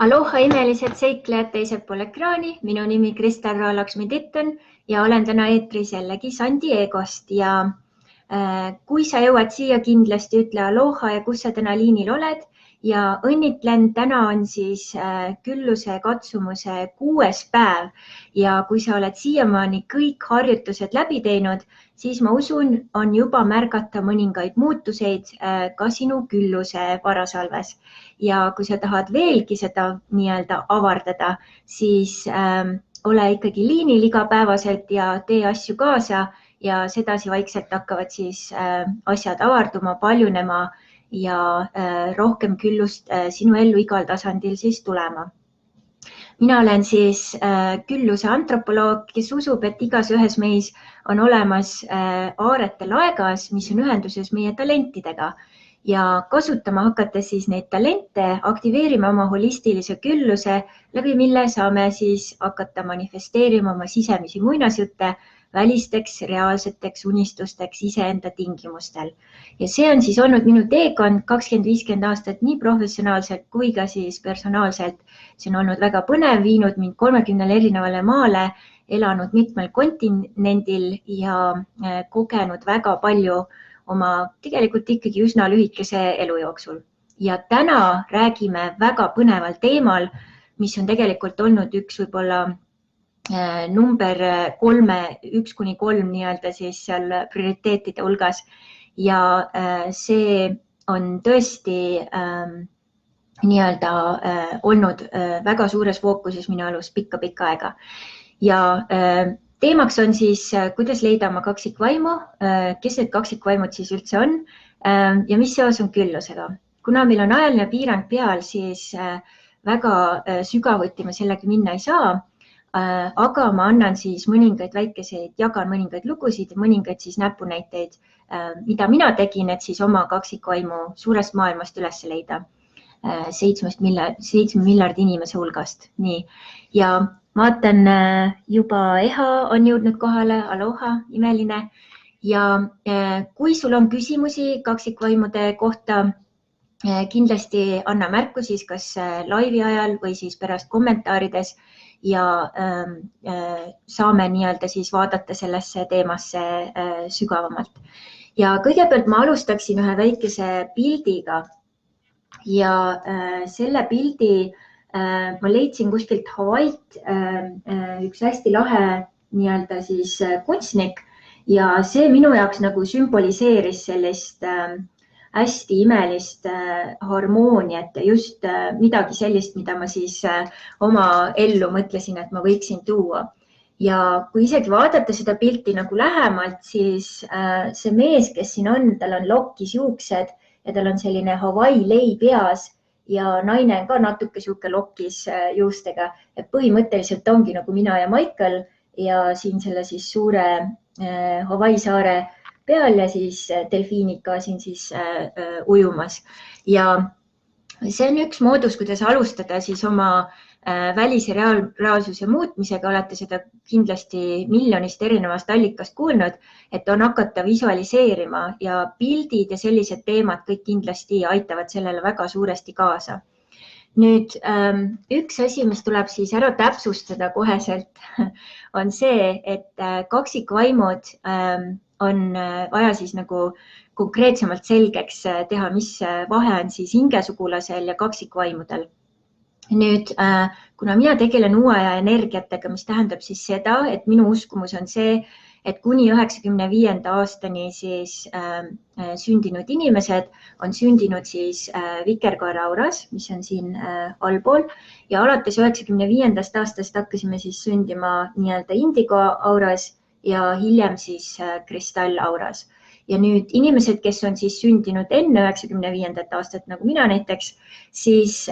Aloha imelised seiklejad teisel pool ekraani, minu nimi Kristel Raalaksmi-Titten ja olen täna eetris jällegi San Diegost ja kui sa jõuad siia, kindlasti ütle aloha ja kus sa täna liinil oled ja õnnitlen, täna on siis külluse katsumuse 6. päev ja kui sa oled siiamaani kõik harjutused läbi teinud, siis ma usun, on juba märgata mõningaid muutuseid ka sinu külluse varasalves. Ja kui sa tahad veelgi seda nii-öelda avardada, siis ole ikkagi liinil igapäevaselt ja tee asju kaasa ja sedasi vaikselt hakkavad siis asjad avarduma, paljunema ja rohkem küllust sinu ellu igal tasandil siis tulema. Mina olen siis külluse antropoloog, kes usub, et igas ühes meis on olemas aarete laegas, mis on ühenduses meie talentidega ja kasutama hakates siis neid talente aktiveerime oma holistilise külluse, läbi mille saame siis hakata manifesteerima oma sisemisi muinasjutte välisteks reaalseteks unistusteks iseenda tingimustel. Ja see on siis olnud minu teekond 20-50 aastat nii professionaalselt kui ka siis personaalselt. See on olnud väga põnev, viinud mind 30 erinevale maale, elanud mitmel kontinendil ja kogenud väga palju oma tegelikult ikkagi üsna lühikese elu jooksul. Ja täna räägime väga põneval teemal, mis on tegelikult olnud üks võib-olla number 1-3 nii-öelda siis seal prioriteetide hulgas ja see on tõesti nii-öelda olnud väga suures fookuses minu elus pikka aega ja teemaks on siis, kuidas leida oma kaksikvaimu, kes need kaksikvaimud siis üldse on ja mis seos on küllusega. Kuna meil on ajaline piirang peal, siis väga sügavuti me sellega minna ei saa, aga ma annan siis jagan mõningaid lugusid ja mõningaid siis näpunäiteid, mida mina tegin, et siis oma kaksikvaimu suurest maailmast üles leida 7 miljardi inimese hulgast. Nii. Ja vaatan, juba Eha on jõudnud kohale, aloha, imeline. Ja kui sul on küsimusi kaksikvaimude kohta, kindlasti anna märku siis kas laivi ajal või siis pärast kommentaarides ja saame nii-öelda siis vaadata sellesse teemasse sügavamalt. Ja kõigepealt ma alustaksin ühe väikese pildiga ja selle pildi ma leidsin kuskilt Hawaii't, üks hästi lahe nii-öelda siis kunstnik ja see minu jaoks nagu sümboliseeris sellist hästi imelist harmooniat ja just midagi sellist, mida ma siis oma ellu mõtlesin, et ma võiksin tuua. Ja kui isegi vaadata seda pilti nagu lähemalt, siis see mees, kes siin on, tal on lokkis juuksed ja tal on selline Hawaii lei peas ja naine on ka natuke sihuke lokkis juustega. Et põhimõtteliselt ongi nagu mina ja Michael ja siin selle siis suure Hawaii saare peal ja siis delfiinid ka siin siis ujumas. Ja see on üks moodus, kuidas alustada siis oma välise reaalsuse muutmisega, olete seda kindlasti miljonist erinevast allikast kuulnud, et on hakata visualiseerima ja pildid ja sellised teemad kõik kindlasti aitavad sellele väga suuresti kaasa. Nüüd üks asi, mis tuleb siis ära täpsustada koheselt, on see, et kaksikvaimud on vaja siis nagu konkreetsemalt selgeks teha, mis vahe on siis hingesugulasel ja kaksikvaimudel. Nüüd, kuna mina tegelen uue aja energiatega, mis tähendab siis seda, et minu uskumus on see, et kuni 95. aastani siis sündinud inimesed on sündinud siis vikerkaare auras, mis on siin allpool ja alates 95. aastast hakkasime siis sündima nii-öelda indigo auras ja hiljem siis kristallauras. Ja nüüd inimesed, kes on siis sündinud enne 95. aastat, nagu mina näiteks, siis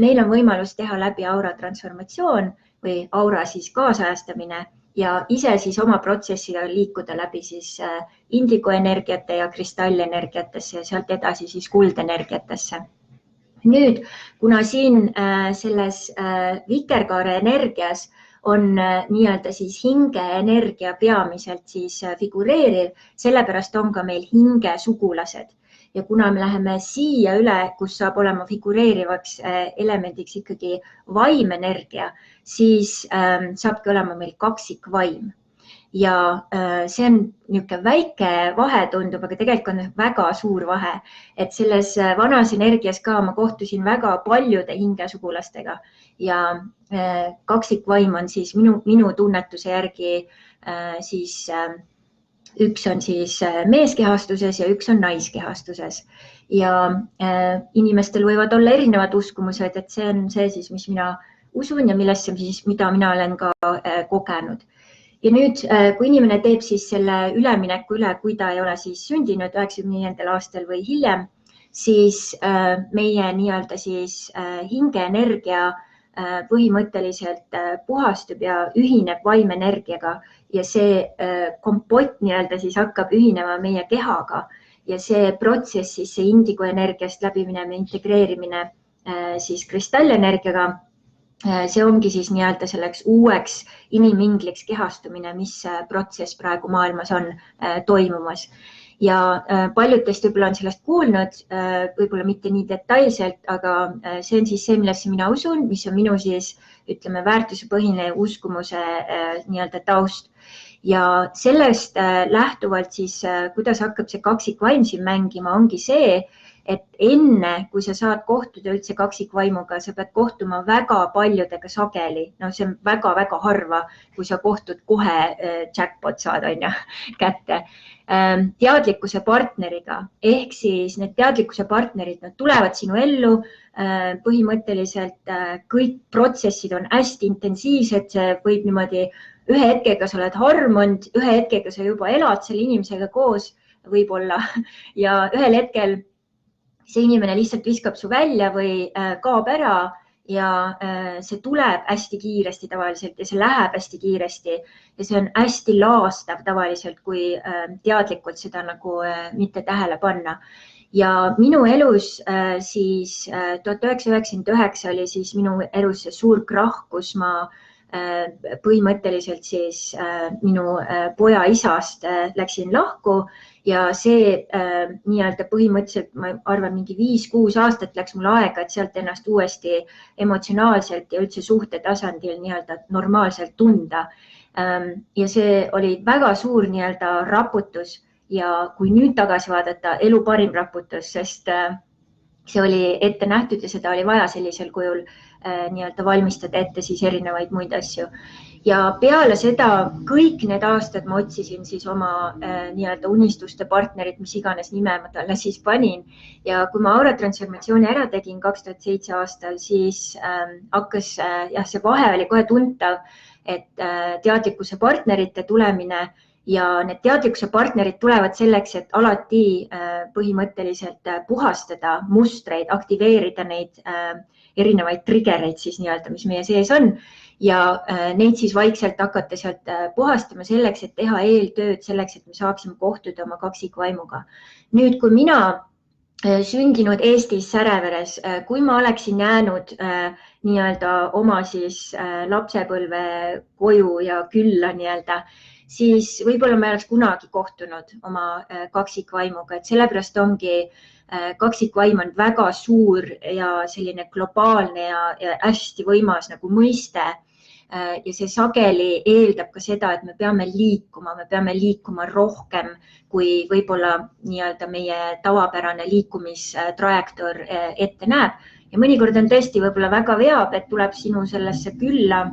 meil on võimalus teha läbi aura transformatsioon või aura siis kaasajastamine ja ise siis oma protsessiga liikuda läbi siis indigoenergiate ja kristallenergiatesse ja sealt edasi siis kuldenergiatesse. Nüüd, kuna siin selles vikerkaare energias on nii-öelda siis hingeenergia peamiselt siis figureeriv, sellepärast on ka meil hingesugulased. ja kuna me läheme siia üle, kus saab olema figureerivaks elemendiks ikkagi vaimenergia, siis saabki olema meil kaksikvaim. Ja see on niisugune väike vahe tundub, aga tegelikult on väga suur vahe, et selles vanas energias ka ma kohtusin väga paljude hingesugulastega ja kaksikvaim on siis minu tunnetuse järgi siis üks on siis meeskehastuses ja üks on naiskehastuses ja inimestel võivad olla erinevad uskumused, et see on see siis, mis mina usun ja millesse siis, mida mina olen ka kogenud. Ja nüüd, kui inimene teeb siis selle ülemineku üle, kui ta ei ole siis sündinud 95. aastal või hiljem, siis meie nii-öelda siis hingeenergia põhimõtteliselt puhastub ja ühineb vaimenergiaga ja see kompott nii-öelda siis hakkab ühinema meie kehaga ja see protsess, siis see indigoenergiast läbiminev integreerimine siis kristallenergiaga, see ongi siis nii-öelda selleks uueks inimingliks kehastumine, mis protsess praegu maailmas on toimumas. Ja paljud teist võib-olla on sellest kuulnud, võib-olla mitte nii detailselt, aga see on siis see, millesse mina usun, mis on minu siis, ütleme, väärtusepõhine uskumuse nii-öelda taust. Ja sellest lähtuvalt siis, kuidas hakkab see kaksikvaim siin mängima, ongi see, et enne, kui sa saad kohtuda üldse kaksikvaimuga, sa pead kohtuma väga paljudega sageli. No see on väga-väga harva, kui sa kohtud kohe jackpot saad kätte. Teadlikkuse partneriga, ehk siis need teadlikkuse partnerid, nad tulevad sinu ellu, põhimõtteliselt kõik protsessid on hästi intensiivsed, see võib niimoodi ühe hetkega sa oled harmunud, ühe hetkega sa juba elad selle inimesega koos võib-olla ja ühel hetkel see inimene lihtsalt viskab su välja või kaob ära ja see tuleb hästi kiiresti tavaliselt ja see läheb hästi kiiresti ja see on hästi laastav tavaliselt, kui teadlikult seda nagu mitte tähele panna. Ja minu elus siis 1999 oli siis minu elus see suur krahh, kus ma põhimõtteliselt siis minu poja isast läksin lahku ja see nii-öelda põhimõtteliselt, ma arvan, mingi 5-6 aastat läks mul aega, et sealt ennast uuesti emotsionaalselt ja üldse suhtetasandil nii-öelda normaalselt tunda. Ja see oli väga suur nii-öelda raputus ja kui nüüd tagasi vaadata, elu parim raputus, sest see oli ette nähtud ja seda oli vaja sellisel kujul nii-öelda valmistada ette siis erinevaid muid asju. Ja peale seda kõik need aastad ma otsisin siis oma nii-öelda unistuste partnerit, mis iganes nime ma talle siis panin. Ja kui ma auratransformatsiooni ära tegin 2007 aastal, siis hakkas, jah, see vahe oli kohe tuntav, et teadlikkuse partnerite tulemine ja need teadlikkuse partnerid tulevad selleks, et alati põhimõtteliselt puhastada mustreid, aktiveerida neid erinevaid triggereid siis nii-öelda, mis meie sees on ja neid siis vaikselt hakata sealt puhastama selleks, et teha eeltööd selleks, et me saaksime kohtuda oma kaksikvaimuga. Nüüd, kui mina sündinud Eestis Säreveres, kui ma oleksin jäänud nii-öelda oma siis lapsepõlve koju ja külla nii-öelda, siis võib-olla ma ei oleks kunagi kohtunud oma kaksikvaimuga, et sellepärast ongi kaksikvaim on väga suur ja selline globaalne ja hästi võimas nagu mõiste ja see sageli eeldab ka seda, et me peame liikuma rohkem, kui võib-olla nii-öelda meie tavapärane liikumistrajektoor ette näeb. Ja mõnikord on tõesti võib-olla väga veab, et tuleb sinu sellesse külla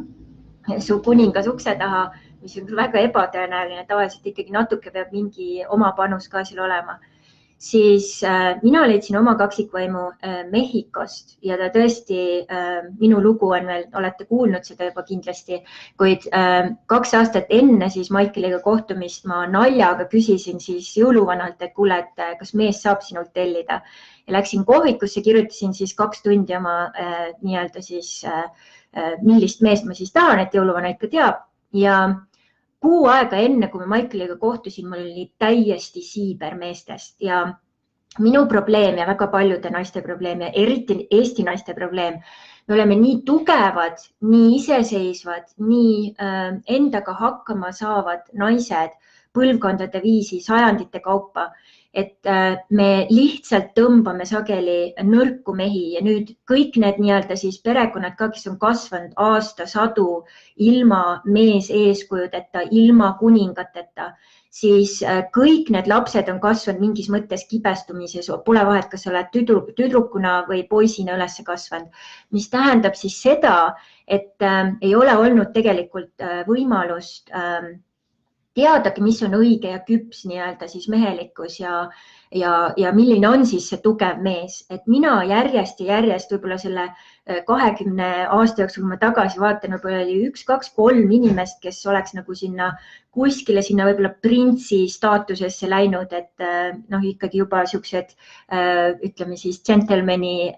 su kuningas ukse taha, mis on väga ebatõenäoline, tavaliselt ikkagi natuke peab mingi oma panus ka seal olema. Siis mina leidsin oma kaksikvaimu Mehhikost ja ta tõesti, minu lugu on veel, olete kuulnud seda juba kindlasti, kuid 2 aastat enne siis Michaeliga kohtumist ma naljaga küsisin siis jõuluvanalt, et kuule, et kas mees saab sinult tellida. Ja läksin kohvikusse, kirjutasin siis 2 tundi oma nii-öelda siis, millist meest ma siis tahan, et jõuluvana ikka teab ja kuu aega enne, kui ma Michaeliga kohtusin, mul oli täiesti siiber meestest ja minu probleem ja väga paljude naiste probleem ja eriti Eesti naiste probleem, me oleme nii tugevad, nii iseseisvad, nii endaga hakkama saavad naised põlvkondade viisi, sajandite kaupa. Et me lihtsalt tõmbame sageli nõrku mehi ja nüüd kõik need nii-öelda siis perekonnad ka, kes on kasvanud aastasadu ilma mees eeskujudeta, ilma kuningateta, siis kõik need lapsed on kasvanud mingis mõttes kibestumises, pole vahet, kas sa oled tüdrukuna või poisina üles kasvanud, mis tähendab siis seda, et ei ole olnud tegelikult võimalust teadagi, mis on õige ja küps nii-öelda siis mehelikkus ja milline on siis see tugev mees. Et mina järjest ja järjest võib-olla selle 20 aasta jooksul, kui ma tagasi vaatan, võib-olla oli 1, 2, 3 inimest, kes oleks nagu kuskile sinna võib-olla printsi staatusesse läinud, et ikkagi juba siuksed, ütleme siis džentelmeni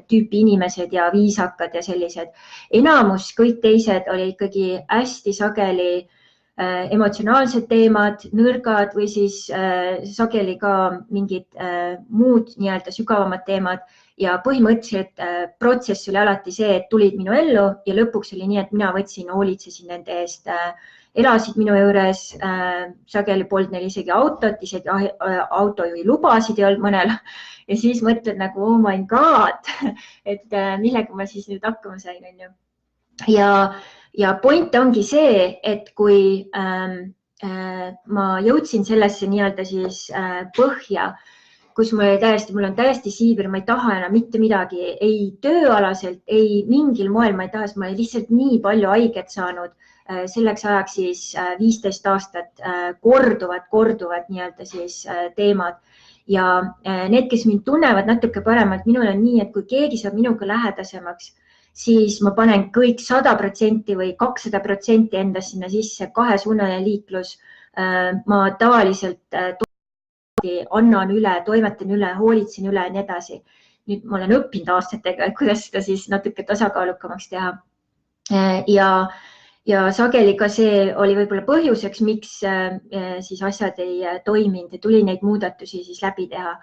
tüüpi inimesed ja viisakad ja sellised. Enamus kõik teised oli ikkagi hästi sageli emotsionaalsed teemad, nõrgad või siis sageli ka mingid muud nii-öelda sügavamad teemad ja põhimõtteliselt protsess oli alati see, et tulid minu ellu ja lõpuks oli nii, et mina hoolitsesin nende eest, elasid minu juures, sageli polnud neil isegi autot, isegi autojuhi lubasid ei olnud mõnel ja siis mõtled nagu, oh my god, et millega ma siis nüüd hakkama sain, on ju. Ja point ongi see, et kui ma jõudsin sellesse nii-öelda siis põhja, kus mul on täiesti siibir, ma ei taha enam mitte midagi, ei tööalaselt, ei mingil moel ma ei taha, sest ma olin lihtsalt nii palju haiget saanud. Selleks ajaks siis 15 aastat korduvad nii-öelda siis teemad. Ja need, kes mind tunnevad natuke paremalt, minul on nii, et kui keegi saab minuga lähedasemaks, siis ma panen kõik 100% või 200% endast sinna sisse, kahesuunaline liiklus. Ma tavaliselt annan üle, toimetan üle, hoolitsen üle ja nii edasi. Nüüd ma olen õppinud aastatega, et kuidas seda siis natuke tasakaalukamaks teha. Ja sageli ka see oli võib-olla põhjuseks, miks siis asjad ei toiminud ja tuli neid muudatusi siis läbi teha.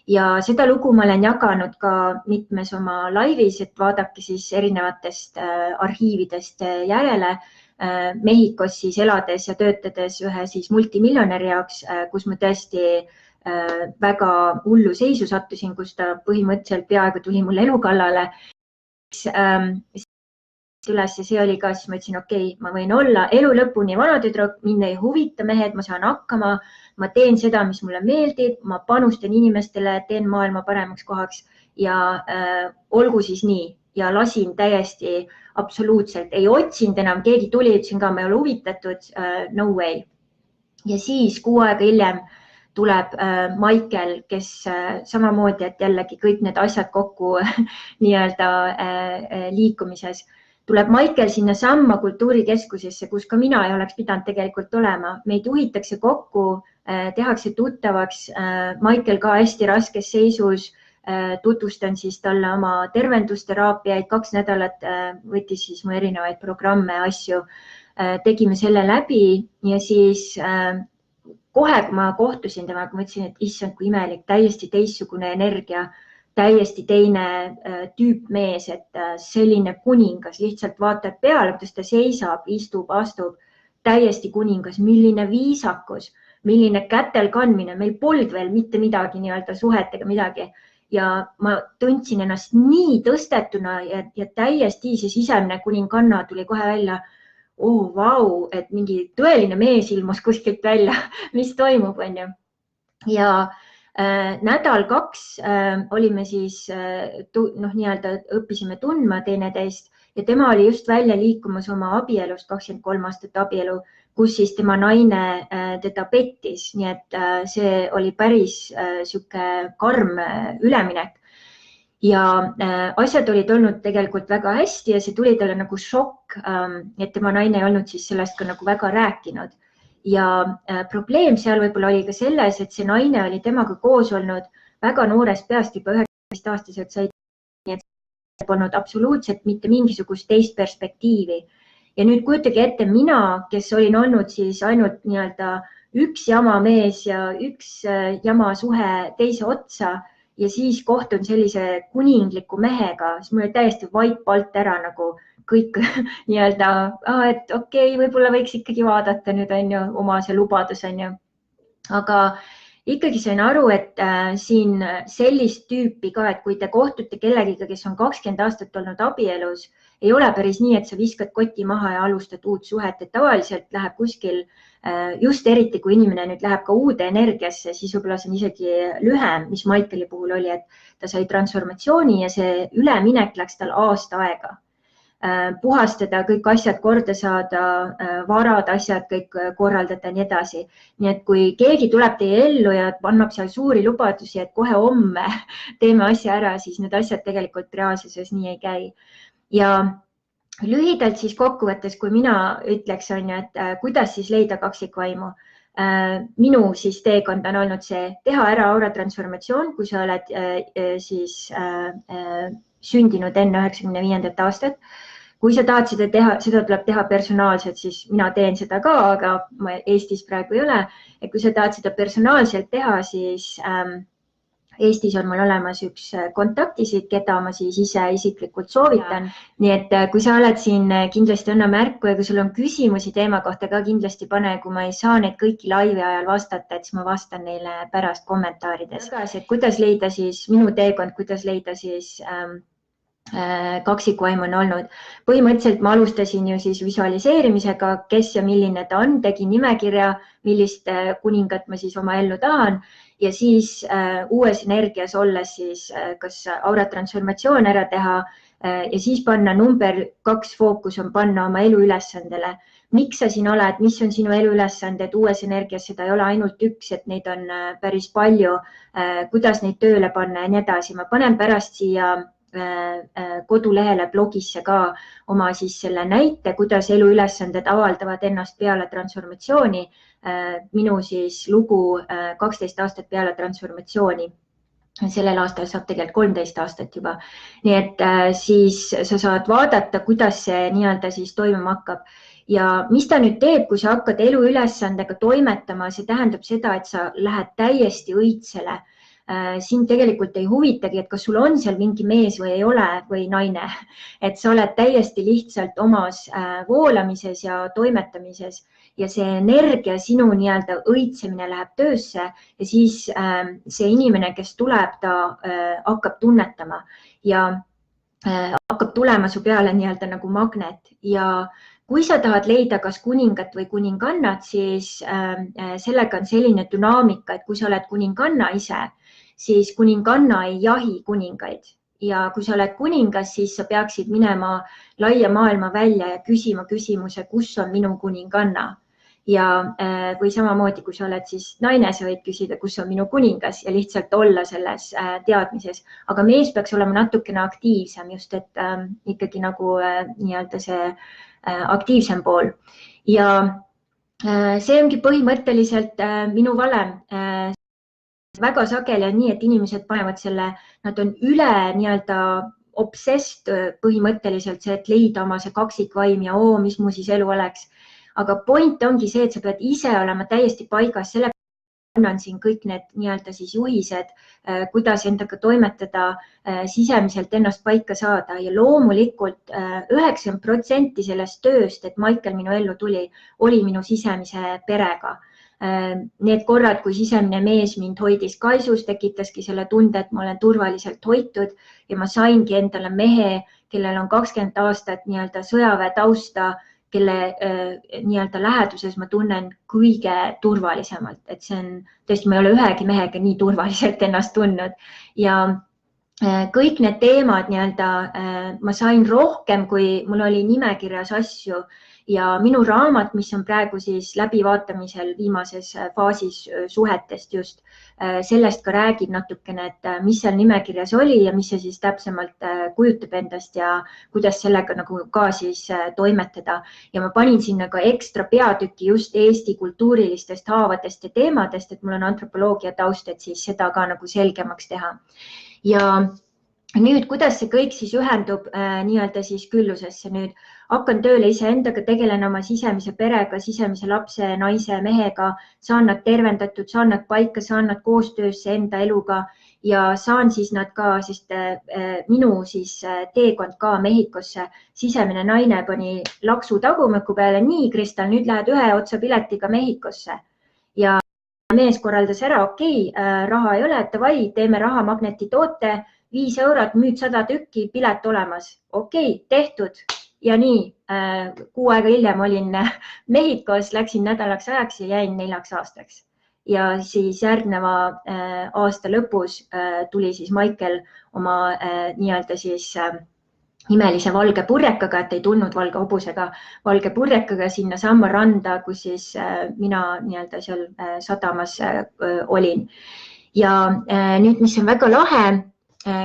Ja seda lugu ma olen jaganud ka mitmes oma laivis, et vaadake siis erinevatest arhiividest järele. Mehhikos siis elades ja töötades ühe siis multimiljonäri jaoks, kus ma tõesti väga hullu seisu sattusin, kus ta põhimõtteliselt peaaegu tuli mul elu kallale. Üles ja see oli ka, siis ma ütlesin, okei, ma võin olla elu lõpuni vanatüdruk, mind ei huvita mehed, ma saan hakkama, ma teen seda, mis mulle meeldib, ma panustan inimestele, teen maailma paremaks kohaks ja olgu siis nii ja lasin täiesti absoluutselt, ei otsinud enam, keegi tuli, ütlesin ka, ma ei ole huvitatud, no way. Ja siis 6 aega hiljem tuleb Michael, kes samamoodi, et jällegi kõik need asjad kokku nii-öelda liikumises. Tuleb Michael sinna samma kultuurikeskusesse, kus ka mina ei oleks pidanud tegelikult olema. Meid juhitakse kokku, tehakse tuttavaks. Michael ka hästi raskes seisus. Tutvustan siis talle oma tervendusteraapiaid. 2 nädalat võttis siis mu erinevaid programme, asju. Tegime selle läbi ja siis kohe, kui ma kohtusin temaga, mõtlesin, et issand, kui imelik, täiesti teistsugune energia. Täiesti teine tüüp mees, et selline kuningas lihtsalt vaatab peale, kuidas ta seisab, istub, astub, täiesti kuningas, milline viisakus, milline kätel kandmine, meil polnud veel mitte midagi nii-öelda suhetega midagi ja ma tundsin ennast nii tõstetuna ja täiesti see sisemine kuninganna tuli kohe välja. Oh, vau, et mingi tõeline mees ilmus kuskilt välja, mis toimub, on ju. Ja nädal 2 olime siis, nii-öelda õppisime tundma teineteist ja tema oli just välja liikumas oma abielust, 23 aastat abielu, kus siis tema naine teda pettis, nii et see oli päris sihuke karm üleminek. Ja asjad olid olnud tegelikult väga hästi ja see tuli talle nagu šokk, et tema naine ei olnud siis sellest ka nagu väga rääkinud. Ja probleem seal võib-olla oli ka selles, et see naine oli temaga koos olnud väga noorest peast, juba 19-aastaselt said, nii et polnud absoluutselt mitte mingisugust teist perspektiivi. Ja nüüd kujutage ette mina, kes olin olnud siis ainult nii-öelda üks jama mees ja üks jama suhe teise otsa ja siis kohtun sellise kuningliku mehega, siis mul oli täiesti vaip alt ära nagu kõik nii-öelda, et okei, võib-olla võiks ikkagi vaadata nüüd on ju oma see lubadus on ju. Aga ikkagi sain aru, et siin sellist tüüpi ka, et kui te kohtute kellegiga, kes on 20 aastat olnud abielus, ei ole päris nii, et sa viskad koti maha ja alustad uut suhet, et tavaliselt läheb kuskil, just eriti kui inimene nüüd läheb ka uude energiasse, siis võib-olla see on isegi lühem, mis Michaeli puhul oli, et ta sai transformatsiooni ja see üleminek läks tal aasta aega. Puhastada, kõik asjad korda saada, varad, asjad kõik korraldada ja nii edasi. Nii et kui keegi tuleb teie ellu ja annab seal suuri lubadusi, et kohe homme teeme asja ära, siis need asjad tegelikult reaalsuses nii ei käi. Ja lühidalt siis kokkuvõttes, kui mina ütleks, on ju, et kuidas siis leida kaksikvaimu. Minu siis teekond on olnud see, teha ära aura transformatsioon, kui sa oled siis sündinud enne 95. aastat. Kui sa tahad seda teha, seda tuleb teha personaalselt, siis mina teen seda ka, aga ma Eestis praegu ei ole. Et kui sa tahad seda personaalselt teha, siis Eestis on mul olemas üks kontaktisid, keda ma siis ise isiklikult soovitan. Nii et kui sa oled siin, kindlasti anna märku ja kui sul on küsimusi teema kohta ka kindlasti pane, kui ma ei saa neid kõiki laivi ajal vastata, et siis ma vastan neile pärast kommentaarides. Et kuidas leida siis, minu teekond, kuidas leida siis kaksikvaim on olnud. Põhimõtteliselt ma alustasin ju siis visualiseerimisega, kes ja milline ta on, tegin nimekirja, millist kuningat ma siis oma ellu tahan ja siis uues energias olles siis kas aura transformatsioon ära teha ja siis panna number 2 fookus on panna oma elu ülesandele. Miks sa siin oled, mis on sinu elu ülesanded, uues energias seda ei ole ainult üks, et neid on päris palju, kuidas neid tööle panna ja nii edasi. Ma panen pärast siia kodulehele blogisse ka oma siis selle näite, kuidas eluülesanded avaldavad ennast peale transformatsiooni. Minu siis lugu 12 aastat peale transformatsiooni. Sellel aastal saab tegelikult 13 aastat juba. Nii et siis sa saad vaadata, kuidas see nii-öelda siis toimuma hakkab. Ja mis ta nüüd teeb, kui sa hakkad eluülesandega toimetama, see tähendab seda, et sa lähed täiesti õitsele. Siin tegelikult ei huvitagi, et kas sul on seal mingi mees või ei ole või naine. Et sa oled täiesti lihtsalt omas voolamises ja toimetamises ja see energia, sinu nii-öelda õitsemine läheb töösse ja siis see inimene, kes tuleb, ta hakkab tunnetama ja hakkab tulema su peale nii-öelda nagu magnet ja kui sa tahad leida kas kuningat või kuningannat, siis sellega on selline dünaamika, et kui sa oled kuninganna ise, siis kuninganna ei jahi kuningaid ja kui sa oled kuningas, siis sa peaksid minema laia maailma välja ja küsima küsimuse, kus on minu kuninganna. Ja või samamoodi, kui sa oled siis naine, sa võid küsida, kus on minu kuningas ja lihtsalt olla selles teadmises. Aga mees peaks olema natukene aktiivsem just, et ikkagi nagu nii-öelda see aktiivsem pool. Ja see ongi põhimõtteliselt minu valem. Väga sageli on nii, et inimesed panevad selle, nad on üle nii-öelda obsessed põhimõtteliselt see, et leida oma see kaksikvaim ja mis mu siis elu oleks. Aga point ongi see, et sa pead ise olema täiesti paigas, selle annan siin kõik need nii-öelda siis juhised, kuidas endaga toimetada, sisemiselt ennast paika saada ja loomulikult 90% sellest tööst, et Michael minu ellu tuli, oli minu sisemise perega. Need korrad, kui sisemine mees mind hoidis kaisus, tekitaski selle tunde, et ma olen turvaliselt hoitud ja ma saingi endale mehe, kellel on 20 aastat nii-öelda sõjaväe tausta, kelle nii-öelda läheduses ma tunnen kõige turvalisemalt, et see on tõesti, ma ei ole ühegi mehega nii turvaliselt ennast tundnud ja kõik need teemad nii-öelda ma sain rohkem, kui mul oli nimekirjas asju ja minu raamat, mis on praegu siis läbivaatamisel viimases faasis suhetest just, sellest ka räägib natukene, et mis seal nimekirjas oli ja mis see siis täpsemalt kujutab endast ja kuidas sellega nagu ka siis toimetada. Ja ma panin sinna ka ekstra peatüki just Eesti kultuurilistest haavadest ja teemadest, et mul on antropoloogia taust, et siis seda ka nagu selgemaks teha. Ja Nüüd, kuidas see kõik siis ühendub nii-öelda siis küllusesse? Nüüd hakkan tööle iseendaga, tegelen oma sisemise perega, sisemise lapse, naise, mehega, saan nad tervendatud, saan nad paika, saan nad koostöösse enda eluga ja saan siis nad ka, sest minu siis teekond ka Mehhikosse, sisemine naine pani laksu tagumõku peale. Nii, Kristal, nüüd lähed ühe otsa piletiga Mehhikosse ja mees korraldas ära, okei, raha ei ole, davai, teeme rahamagneti toote, 5 eurot, müüd 100 tükki, pilet olemas. Okei, tehtud. Ja nii, 6 aega hiljem olin Mehhikos, läksin nädalaks ajaks ja jäin 4 aastaks. Ja siis järgneva aasta lõpus tuli siis Michael oma nii-öelda siis imelise valge purjekaga, et ei tulnud valge hobusega, valge purjekaga sinna samma randa, kus siis mina nii-öelda seal sadamas olin. Ja nüüd, mis on väga lahe,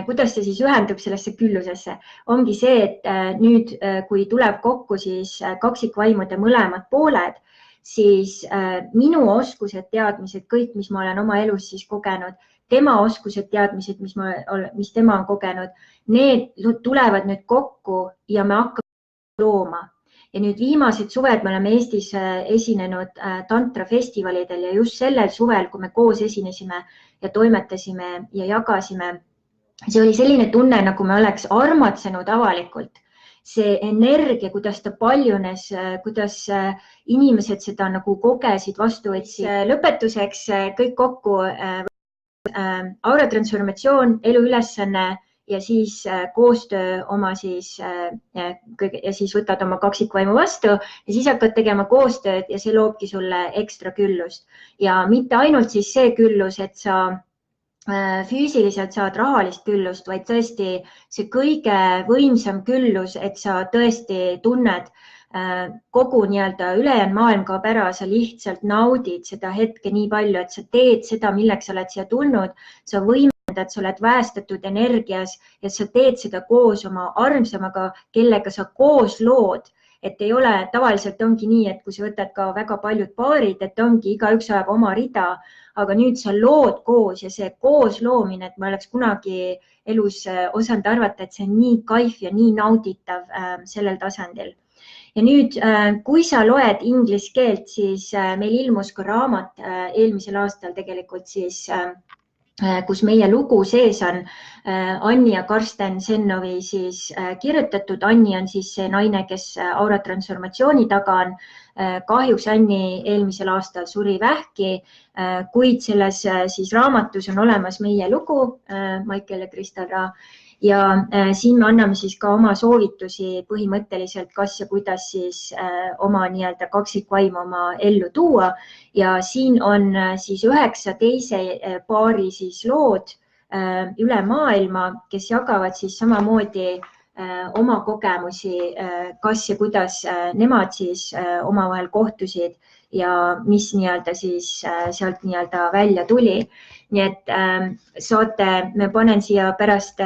kuidas see siis ühendub sellesse küllusesse, ongi see, et nüüd, kui tuleb kokku siis kaksikvaimude mõlemad pooled, siis minu oskused, teadmised, kõik, mis ma olen oma elus siis kogenud, tema oskused, teadmised, mis tema on kogenud, need tulevad nüüd kokku ja me hakkame looma. Ja nüüd viimased suved me oleme Eestis esinenud tantrafestivalidel ja just sellel suvel, kui me koos esinesime ja toimetasime ja jagasime, see oli selline tunne, nagu me oleks armatsenud avalikult. See energia, kuidas ta paljunes, kuidas inimesed seda nagu kogesid, vastu võtsid. Lõpetuseks kõik kokku auratransformatsioon, eluülesanne ja siis koostöö oma siis, ja siis võtad oma kaksikvaimu vastu ja siis hakkad tegema koostööd ja see loobki sulle ekstra küllust. Ja mitte ainult siis see küllus, et sa füüsiliselt saad rahalist küllust, vaid tõesti see kõige võimsam küllus, et sa tõesti tunned kogu nii-öelda ülejäänud maailm kaob ära, sa lihtsalt naudid seda hetke nii palju, et sa teed seda, milleks sa oled siia tulnud, sa võimendad, sa oled väestatud energias ja sa teed seda koos oma armsamaga, kellega sa koos lood. Et ei ole, tavaliselt ongi nii, et kui sa võtad ka väga paljud paarid, et ongi igaüks ajab oma rida, aga nüüd sa lood koos ja see koos loomine, et ma oleks kunagi elus osanud arvata, et see on nii kaif ja nii nauditav sellel tasandil. Ja nüüd, kui sa loed inglise keelt, siis meil ilmus ka raamat eelmisel aastal tegelikult siis, kus meie lugu sees on Anni ja Karsten Sennovi siis kirjutatud. Anni on siis see naine, kes auratransformatsiooni taga on. Kahjuks Anni eelmisel aastal suri vähki, kuid selles siis raamatus on olemas meie lugu, Michael ja Kristal Ra. Ja siin me anname siis ka oma soovitusi põhimõtteliselt, kas ja kuidas siis oma nii-öelda kaksikvaimu oma ellu tuua. Ja siin on siis 9 teise paari siis lood üle maailma, kes jagavad siis samamoodi oma kogemusi, kas ja kuidas nemad siis omavahel kohtusid ja mis nii-öelda siis sealt nii-öelda välja tuli. Nii et saate, me panen siia pärast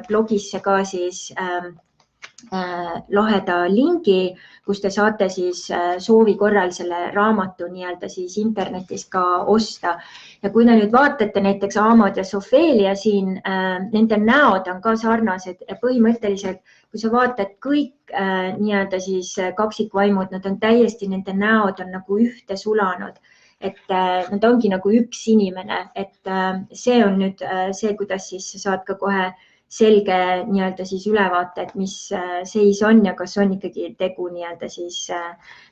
blogisse ka siis laheda lingi, kus te saate siis soovi korral selle raamatu nii-öelda siis internetist ka osta. Ja kui te nüüd vaatate näiteks Amod ja Sofeelia siin, nende näod on ka sarnased ja põhimõtteliselt, kui sa vaatad kõik nii-öelda siis kaksikvaimud, nad on täiesti, nende näod on nagu ühte sulanud. Et nad ongi nagu üks inimene, et see on nüüd see, kuidas siis saad ka kohe selge nii-öelda siis ülevaate, et mis seis on ja kas on ikkagi tegu nii-öelda siis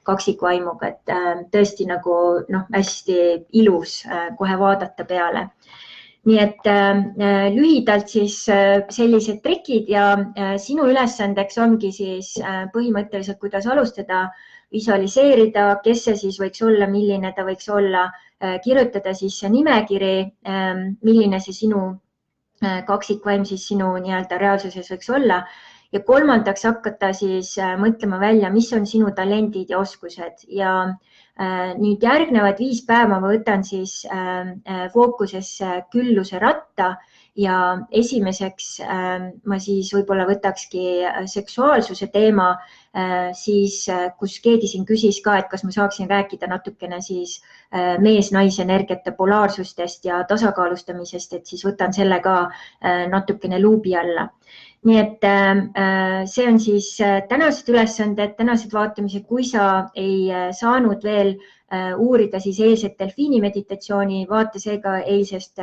kaksikvaimuga, et tõesti nagu hästi ilus kohe vaadata peale. Nii et lühidalt siis sellised trikid ja sinu ülesandeks ongi siis põhimõtteliselt, kuidas alustada, visualiseerida, kes see siis võiks olla, milline ta võiks olla, kirjutada siis see nimekiri, milline see sinu kaksikvaim siis sinu nii-öelda reaalsuses võiks olla ja kolmandaks hakata siis mõtlema välja, mis on sinu talendid ja oskused ja nüüd järgnevad 5 päeva ma võtan siis fookusesse külluse ratta ja esimeseks ma siis võib-olla võtakski seksuaalsuse teema, siis kus keegi siin küsis ka, et kas ma saaksin rääkida natukene siis mees-naise energiate polaarsustest ja tasakaalustamisest, et siis võtan selle ka natukene luubi alla. Nii et see on siis tänased ülesanded, tänased vaatamised, kui sa ei saanud veel uurida siis eilset delfiini meditatsiooni, vaata seega eilsest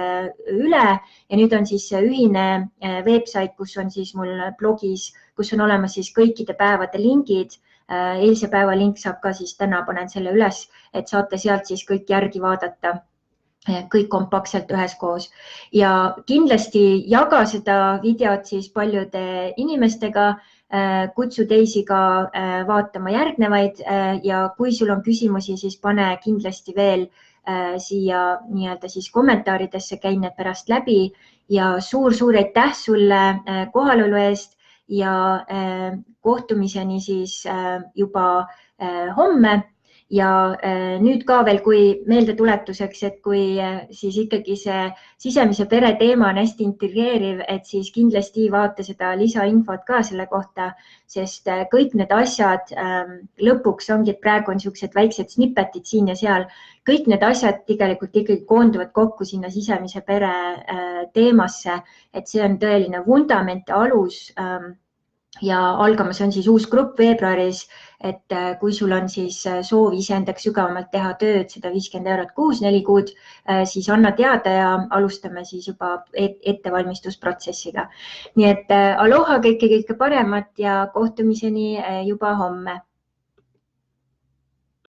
üle ja nüüd on siis ühine website, kus on siis mul blogis, kus on olemas siis kõikide päevade lingid. Eilse päeva link saab ka siis täna, panen selle üles, et saate sealt siis kõik järgi vaadata. Kõik kompaktselt üheskoos ja kindlasti jaga seda videot siis paljude inimestega, kutsu teisi ka vaatama järgnevaid ja kui sul on küsimusi, siis pane kindlasti veel siia nii-öelda siis kommentaaridesse, käin need pärast läbi ja suur-suur aitäh sulle kohalolu eest ja kohtumiseni siis juba homme. Ja nüüd ka veel, kui meeldetuletuseks, et kui siis ikkagi see sisemise pere teema on hästi integreeriv, et siis kindlasti vaata seda lisainfot ka selle kohta, sest kõik need asjad lõpuks ongi, et praegu on niisugused väiksed snippetid siin ja seal, kõik need asjad tegelikult ikkagi koonduvad kokku sinna sisemise pere teemasse, et see on tõeline vundament ja alus. Ja algamas on siis uus grupp veebruaris, et kui sul on siis soov iseendaks sügavamalt teha tööd, 150 € kuus, 4 kuud, siis anna teada ja alustame siis juba ettevalmistusprotsessiga. Nii et aloha kõike paremat ja kohtumiseni juba homme.